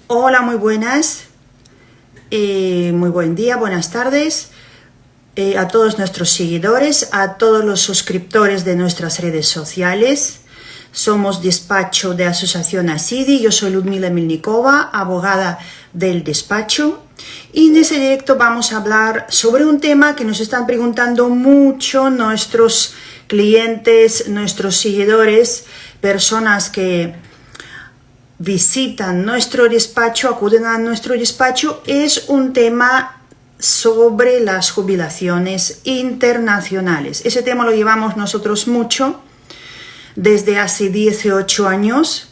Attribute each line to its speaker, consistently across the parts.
Speaker 1: Hola, muy buenas, muy buen día, buenas tardes a todos nuestros seguidores, a todos los suscriptores de nuestras redes sociales. Somos despacho de Asociación Asidi, yo soy Ludmila Milnikova, abogada del despacho. Y en ese directo vamos a hablar sobre un tema que nos están preguntando mucho nuestros clientes, nuestros seguidores, personas que visitan nuestro despacho, acuden a nuestro despacho. Es un tema sobre las jubilaciones internacionales. Ese tema lo llevamos nosotros mucho desde hace 18 años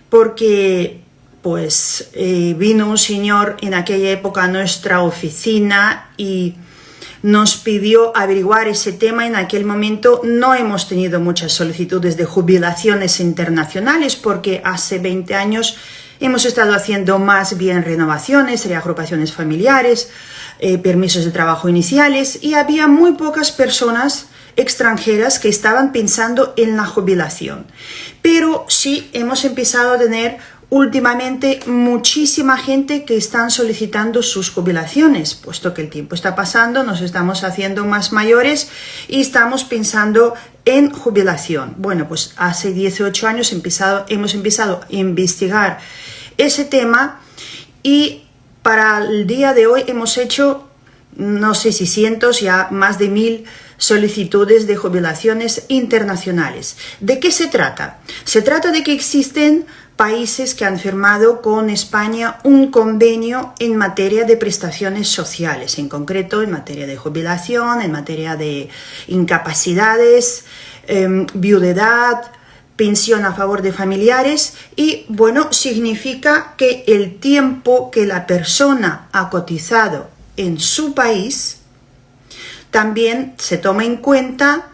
Speaker 1: porque vino un señor en aquella época a nuestra oficina y nos pidió averiguar ese tema. En aquel momento no hemos tenido muchas solicitudes de jubilaciones internacionales porque hace 20 años hemos estado haciendo más bien renovaciones, reagrupaciones familiares, permisos de trabajo iniciales, y había muy pocas personas extranjeras que estaban pensando en la jubilación. Pero sí hemos empezado a tener últimamente muchísima gente que están solicitando sus jubilaciones, puesto que el tiempo está pasando, nos estamos haciendo más mayores y estamos pensando en jubilación. Bueno, pues hace 18 años hemos empezado a investigar ese tema y para el día de hoy hemos hecho, no sé si cientos, ya más de 1000 solicitudes de jubilaciones internacionales. ¿De qué se trata? Se trata de que existen países que han firmado con España un convenio en materia de prestaciones sociales, en concreto en materia de jubilación, en materia de incapacidades, viudedad, pensión a favor de familiares, y bueno, significa que el tiempo que la persona ha cotizado en su país también se toma en cuenta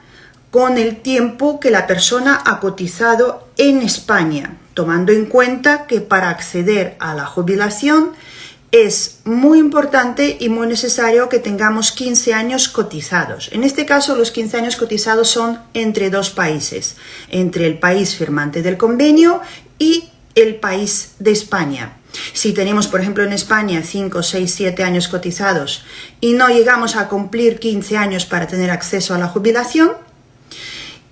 Speaker 1: con el tiempo que la persona ha cotizado en España, tomando en cuenta que para acceder a la jubilación es muy importante y muy necesario que tengamos 15 años cotizados. En este caso, los 15 años cotizados son entre dos países, entre el país firmante del convenio y el país de España. Si tenemos, por ejemplo, en España 5, 6, 7 años cotizados y no llegamos a cumplir 15 años para tener acceso a la jubilación,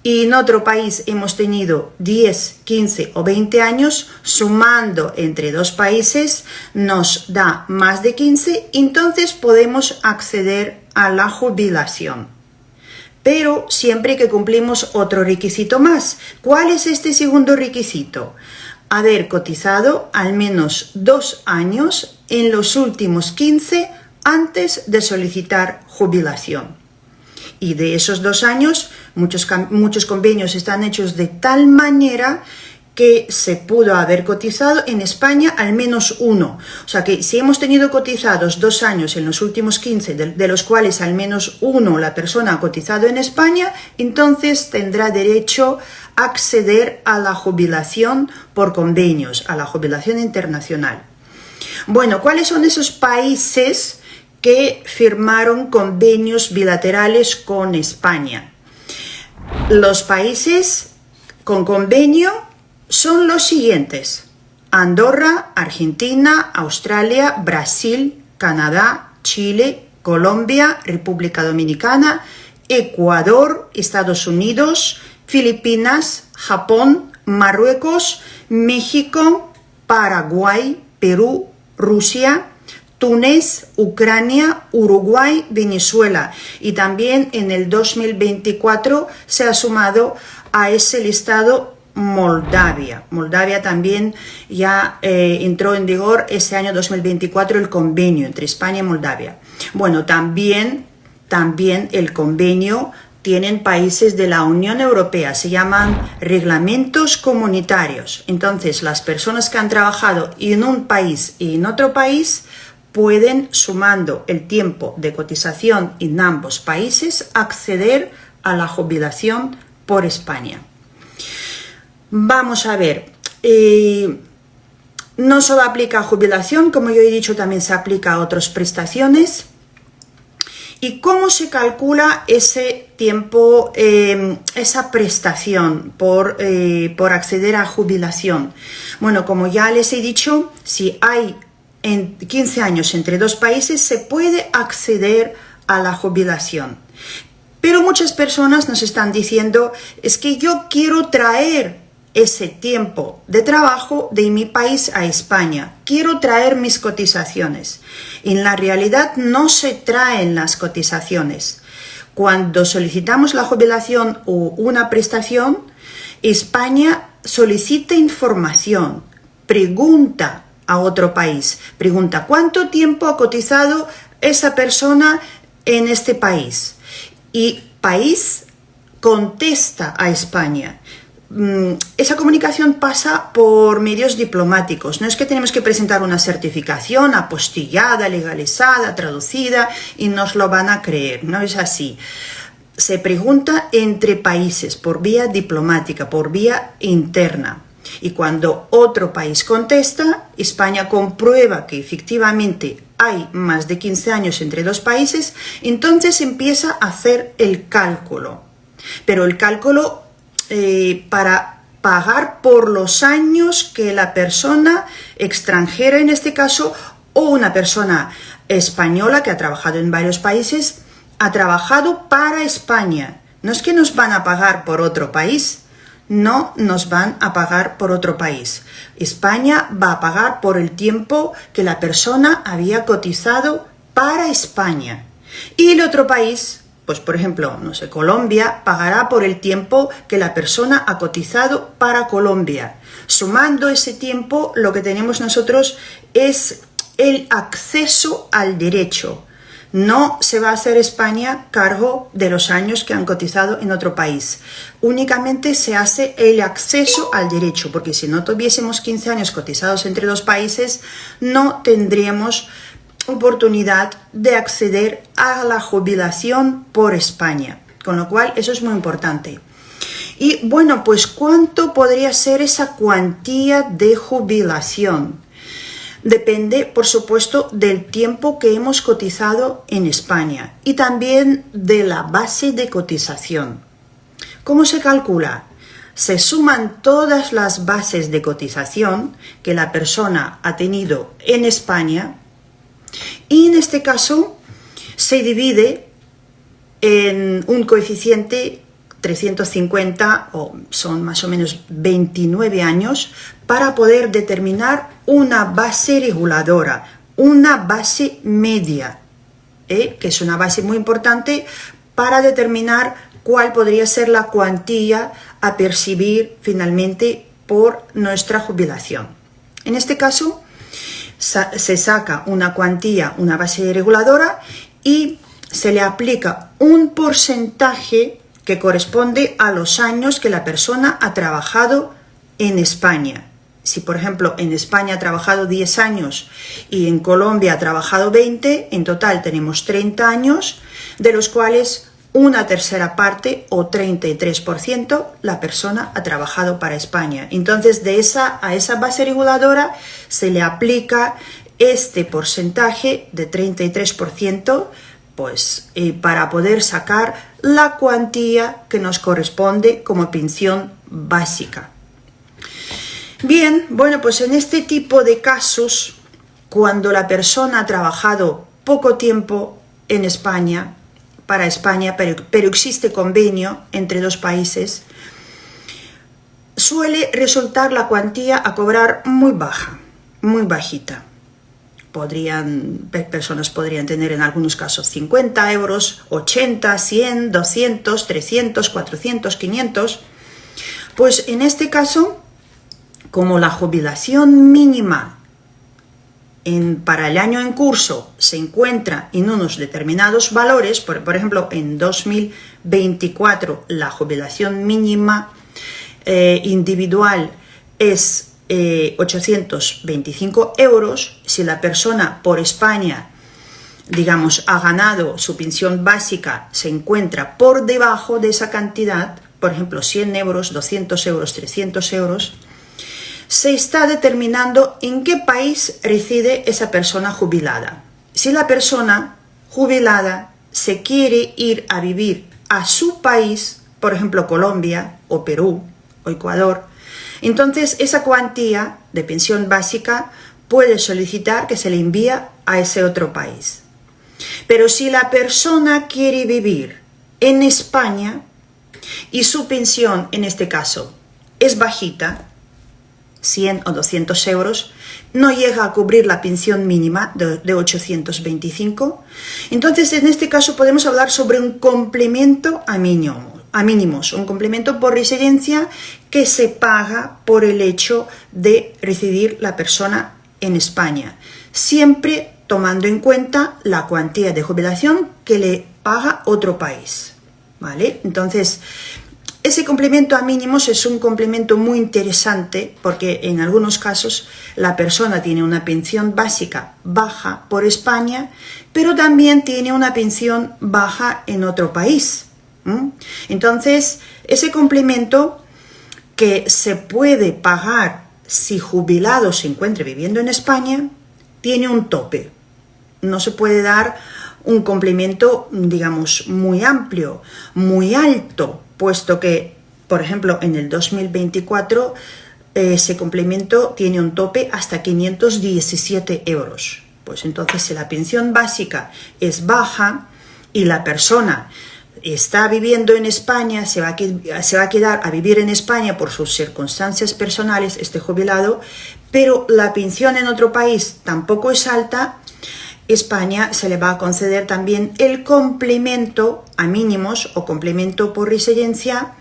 Speaker 1: y en otro país hemos tenido 10, 15 o 20 años, sumando entre dos países nos da más de 15, entonces podemos acceder a la jubilación. Pero siempre que cumplimos otro requisito más. ¿Cuál es este segundo requisito? Haber cotizado al menos 2 años en los últimos 15 antes de solicitar jubilación. Y de esos 2 años, muchos convenios están hechos de tal manera que se pudo haber cotizado en España al menos 1. O sea que si hemos tenido cotizados 2 años en los últimos 15, de los cuales al menos 1 la persona ha cotizado en España, entonces tendrá derecho a acceder a la jubilación por convenios, a la jubilación internacional. Bueno, ¿cuáles son esos países que firmaron convenios bilaterales con España? Los países con convenio son los siguientes: Andorra, Argentina, Australia, Brasil, Canadá, Chile, Colombia, República Dominicana, Ecuador, Estados Unidos, Filipinas, Japón, Marruecos, México, Paraguay, Perú, Rusia, Túnez, Ucrania, Uruguay, Venezuela, y también en el 2024 se ha sumado a ese listado Moldavia. Moldavia también ya entró en vigor ese año 2024 el convenio entre España y Moldavia. Bueno, también el convenio tienen países de la Unión Europea, se llaman reglamentos comunitarios. Entonces, las personas que han trabajado en un país y en otro país pueden, sumando el tiempo de cotización en ambos países, acceder a la jubilación por España. Vamos a ver, no solo aplica a jubilación, como yo he dicho, también se aplica a otras prestaciones. ¿Y cómo se calcula ese tiempo, esa prestación por acceder a jubilación? Bueno, como ya les he dicho, si hay 15 años entre dos países, se puede acceder a la jubilación. Pero muchas personas nos están diciendo, es que yo quiero traer ese tiempo de trabajo de mi país a España. Quiero traer mis cotizaciones. En la realidad no se traen las cotizaciones. Cuando solicitamos la jubilación o una prestación, España solicita información, pregunta a otro país, pregunta ¿cuánto tiempo ha cotizado esa persona en este país? Y país contesta a España. Esa comunicación pasa por medios diplomáticos. No es que tenemos que presentar una certificación apostillada, legalizada, traducida y nos lo van a creer. No es así. Se pregunta entre países por vía diplomática, por vía interna. Y cuando otro país contesta, España comprueba que efectivamente hay más de 15 años entre dos países, entonces empieza a hacer el cálculo. Pero el cálculo para pagar por los años que la persona extranjera, en este caso, o una persona española que ha trabajado en varios países, ha trabajado para España. No es que nos van a pagar por otro país, no nos van a pagar por otro país. España va a pagar por el tiempo que la persona había cotizado para España. Y el otro país, pues por ejemplo, no sé, Colombia, pagará por el tiempo que la persona ha cotizado para Colombia. Sumando ese tiempo, lo que tenemos nosotros es el acceso al derecho. No se va a hacer España cargo de los años que han cotizado en otro país. Únicamente se hace el acceso al derecho, porque si no tuviésemos 15 años cotizados entre dos países, no tendríamos oportunidad de acceder a la jubilación por España. Con lo cual, eso es muy importante. Y bueno, pues ¿cuánto podría ser esa cuantía de jubilación? Depende, por supuesto, del tiempo que hemos cotizado en España y también de la base de cotización. ¿Cómo se calcula? Se suman todas las bases de cotización que la persona ha tenido en España y en este caso se divide en un coeficiente 350 o son más o menos 29 años para poder determinar una base reguladora, una base media, que es una base muy importante para determinar cuál podría ser la cuantía a percibir finalmente por nuestra jubilación. En este caso se saca una cuantía, una base reguladora y se le aplica un porcentaje que corresponde a los años que la persona ha trabajado en España. Si, por ejemplo, en España ha trabajado 10 años y en Colombia ha trabajado 20, en total tenemos 30 años, de los cuales una tercera parte o 33% la persona ha trabajado para España. Entonces, a esa base reguladora se le aplica este porcentaje de 33%, pues para poder sacar la cuantía que nos corresponde como pensión básica. Bien, bueno, pues en este tipo de casos, cuando la persona ha trabajado poco tiempo en España, para España, pero existe convenio entre dos países, suele resultar la cuantía a cobrar muy baja, muy bajita. Personas podrían tener en algunos casos 50 euros, 80, 100, 200, 300, 400, 500. Pues en este caso, como la jubilación mínima para el año en curso se encuentra en unos determinados valores, por ejemplo, en 2024 la jubilación mínima individual es 825 euros. Si la persona por España, digamos, ha ganado su pensión básica, se encuentra por debajo de esa cantidad, por ejemplo, 100 euros, 200 euros, 300 euros, se está determinando en qué país reside esa persona jubilada. Si la persona jubilada se quiere ir a vivir a su país, por ejemplo Colombia o Perú o Ecuador, entonces esa cuantía de pensión básica puede solicitar que se le envíe a ese otro país. Pero si la persona quiere vivir en España y su pensión en este caso es bajita, 100 o 200 euros, no llega a cubrir la pensión mínima de 825, entonces en este caso podemos hablar sobre un complemento a mínimos, un complemento por residencia que se paga por el hecho de residir la persona en España, siempre tomando en cuenta la cuantía de jubilación que le paga otro país, ¿vale? Entonces, ese complemento a mínimos es un complemento muy interesante porque en algunos casos la persona tiene una pensión básica baja por España, pero también tiene una pensión baja en otro país. Entonces, ese complemento que se puede pagar si jubilado se encuentre viviendo en España, tiene un tope. No se puede dar un complemento, digamos, muy amplio, muy alto, puesto que, por ejemplo, en el 2024 ese complemento tiene un tope hasta 517 euros. Pues entonces, si la pensión básica es baja y la persona está viviendo en España, se va a quedar a vivir en España por sus circunstancias personales, este jubilado, pero la pensión en otro país tampoco es alta, España se le va a conceder también el complemento a mínimos o complemento por residencia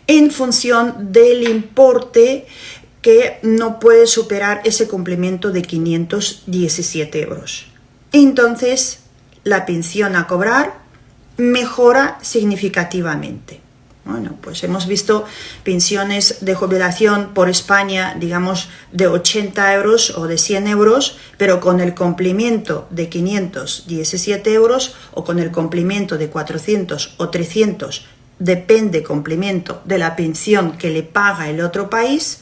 Speaker 1: en función del importe que no puede superar ese complemento de 517 euros. Entonces, la pensión a cobrar mejora significativamente. Bueno, pues hemos visto pensiones de jubilación por España, digamos, de 80 euros o de 100 euros, pero con el complemento de 517 euros o con el complemento de 400 o 300, depende complemento de la pensión que le paga el otro país,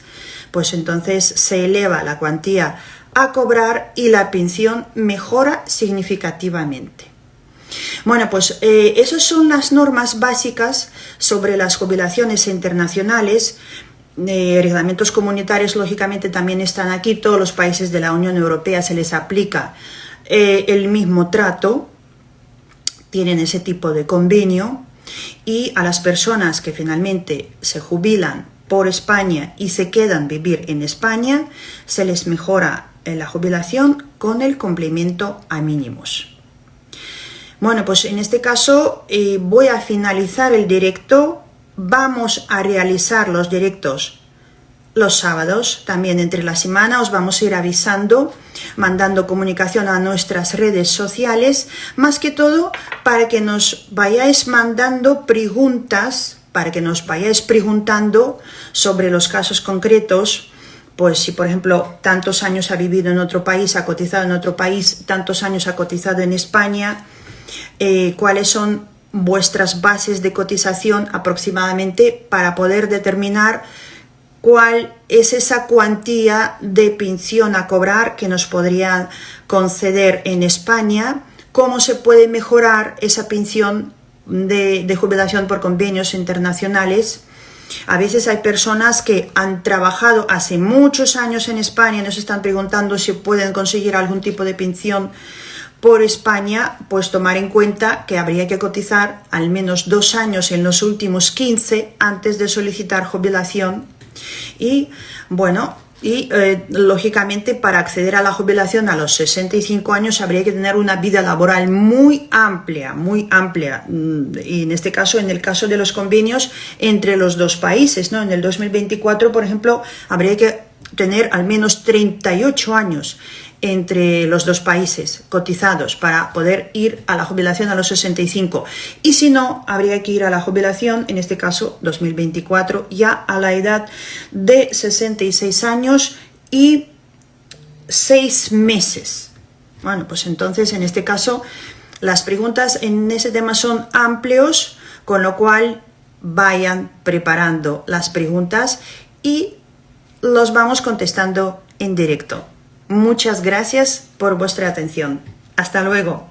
Speaker 1: pues entonces se eleva la cuantía a cobrar y la pensión mejora significativamente. Bueno, pues esas son las normas básicas sobre las jubilaciones internacionales. Reglamentos comunitarios, lógicamente, también están aquí. Todos los países de la Unión Europea se les aplica el mismo trato, tienen ese tipo de convenio, y a las personas que finalmente se jubilan por España y se quedan vivir en España, se les mejora la jubilación con el complemento a mínimos. Bueno, pues en este caso voy a finalizar el directo. Vamos a realizar los directos los sábados, también entre la semana. Os vamos a ir avisando, mandando comunicación a nuestras redes sociales, más que todo para que nos vayáis mandando preguntas, para que nos vayáis preguntando sobre los casos concretos. Pues si, por ejemplo, tantos años ha vivido en otro país, ha cotizado en otro país, tantos años ha cotizado en España, cuáles son vuestras bases de cotización aproximadamente para poder determinar cuál es esa cuantía de pensión a cobrar que nos podrían conceder en España, cómo se puede mejorar esa pensión de jubilación por convenios internacionales. A veces hay personas que han trabajado hace muchos años en España y nos están preguntando si pueden conseguir algún tipo de pensión por España. Pues tomar en cuenta que habría que cotizar al menos 2 años en los últimos 15 antes de solicitar jubilación. Y bueno, lógicamente para acceder a la jubilación a los 65 años habría que tener una vida laboral muy amplia, y en este caso, en el caso de los convenios entre los dos países, ¿no? En el 2024, por ejemplo, habría que tener al menos 38 años entre los dos países cotizados para poder ir a la jubilación a los 65, y si no, habría que ir a la jubilación, en este caso 2024, ya a la edad de 66 años y 6 meses. Bueno, pues entonces en este caso las preguntas en ese tema son amplios, con lo cual vayan preparando las preguntas y los vamos contestando en directo. Muchas gracias por vuestra atención. Hasta luego.